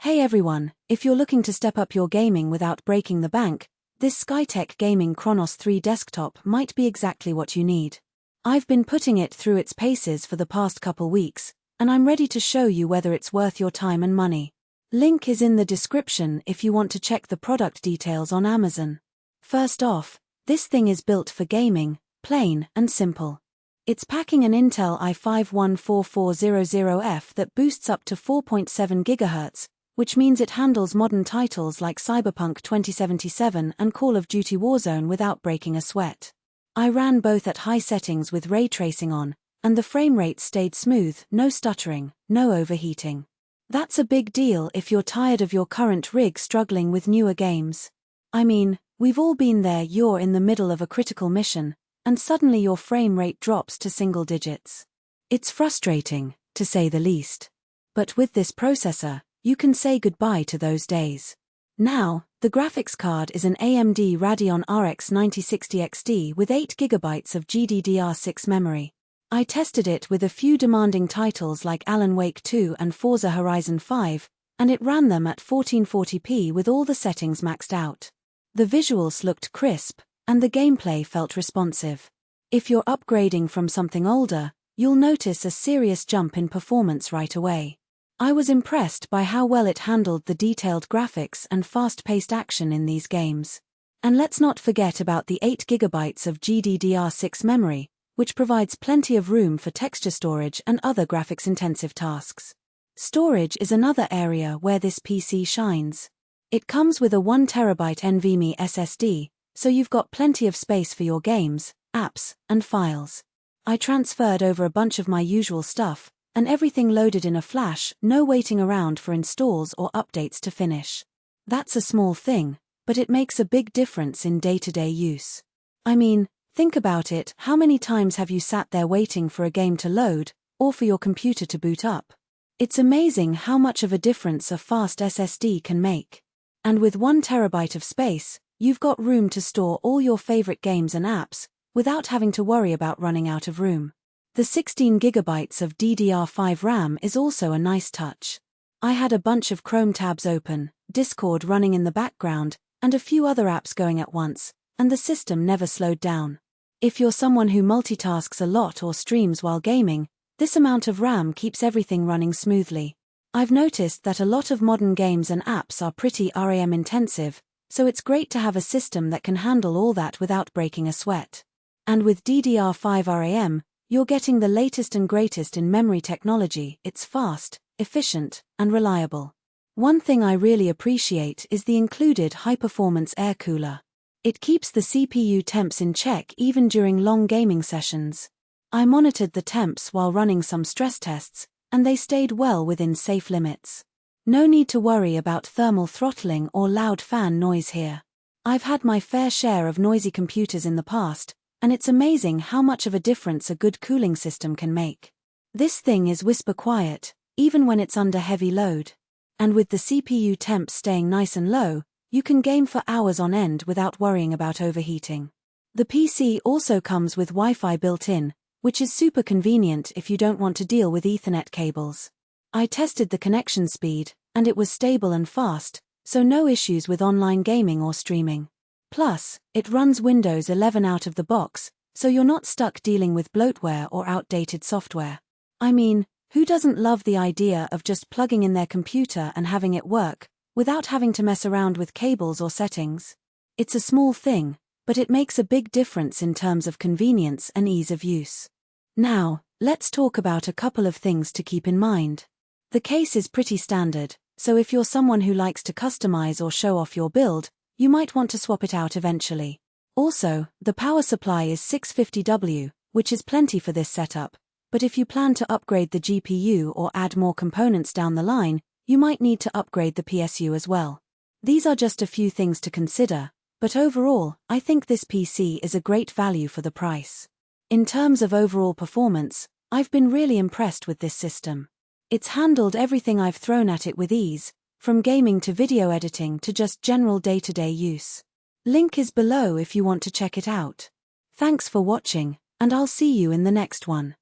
Hey everyone, if you're looking to step up your gaming without breaking the bank, this Skytech Gaming Chronos 3 desktop might be exactly what you need. I've been putting it through its paces for the past couple weeks, and I'm ready to show you whether it's worth your time and money. Link is in the description if you want to check the product details on Amazon. First off, this thing is built for gaming, plain and simple. It's packing an Intel i5-14400F that boosts up to 4.7 GHz, which means it handles modern titles like Cyberpunk 2077 and Call of Duty Warzone without breaking a sweat. I ran both at high settings with ray tracing on, and the frame rate stayed smooth, no stuttering, no overheating. That's a big deal if you're tired of your current rig struggling with newer games. I mean, we've all been there. You're in the middle of a critical mission, and suddenly your frame rate drops to single digits. It's frustrating, to say the least. But with this processor, you can say goodbye to those days. Now, the graphics card is an AMD Radeon RX 9060 XD with 8 GB of GDDR6 memory. I tested it with a few demanding titles like Alan Wake 2 and Forza Horizon 5, and it ran them at 1440p with all the settings maxed out. The visuals looked crisp, and the gameplay felt responsive. If you're upgrading from something older, you'll notice a serious jump in performance right away. I was impressed by how well it handled the detailed graphics and fast-paced action in these games. And let's not forget about the 8 GB of GDDR6 memory, which provides plenty of room for texture storage and other graphics-intensive tasks. Storage is another area where this PC shines. It comes with a 1TB NVMe SSD, so you've got plenty of space for your games, apps, and files. I transferred over a bunch of my usual stuff, and everything loaded in a flash, no waiting around for installs or updates to finish. That's a small thing, but it makes a big difference in day-to-day use. I mean, think about it, how many times have you sat there waiting for a game to load, or for your computer to boot up? It's amazing how much of a difference a fast SSD can make. And with 1 TB of space, you've got room to store all your favorite games and apps, without having to worry about running out of room. The 16 GB of DDR5 RAM is also a nice touch. I had a bunch of Chrome tabs open, Discord running in the background, and a few other apps going at once, and the system never slowed down. If you're someone who multitasks a lot or streams while gaming, this amount of RAM keeps everything running smoothly. I've noticed that a lot of modern games and apps are pretty RAM intensive, so it's great to have a system that can handle all that without breaking a sweat. And with DDR5 RAM, you're getting the latest and greatest in memory technology. It's fast, efficient, and reliable. One thing I really appreciate is the included high-performance air cooler. It keeps the CPU temps in check even during long gaming sessions. I monitored the temps while running some stress tests, and they stayed well within safe limits. No need to worry about thermal throttling or loud fan noise here. I've had my fair share of noisy computers in the past, and it's amazing how much of a difference a good cooling system can make. This thing is whisper quiet, even when it's under heavy load. And with the CPU temps staying nice and low, you can game for hours on end without worrying about overheating. The PC also comes with Wi-Fi built in, which is super convenient if you don't want to deal with Ethernet cables. I tested the connection speed, and it was stable and fast, so no issues with online gaming or streaming. Plus, it runs Windows 11 out of the box, so you're not stuck dealing with bloatware or outdated software. I mean, who doesn't love the idea of just plugging in their computer and having it work, without having to mess around with cables or settings? It's a small thing, but it makes a big difference in terms of convenience and ease of use. Now, let's talk about a couple of things to keep in mind. The case is pretty standard, so if you're someone who likes to customize or show off your build, you might want to swap it out eventually. Also, the power supply is 650W, which is plenty for this setup, but if you plan to upgrade the GPU or add more components down the line, you might need to upgrade the PSU as well. These are just a few things to consider, but overall, I think this PC is a great value for the price. In terms of overall performance, I've been really impressed with this system. It's handled everything I've thrown at it with ease, from gaming to video editing to just general day-to-day use. Link is below if you want to check it out. Thanks for watching, and I'll see you in the next one.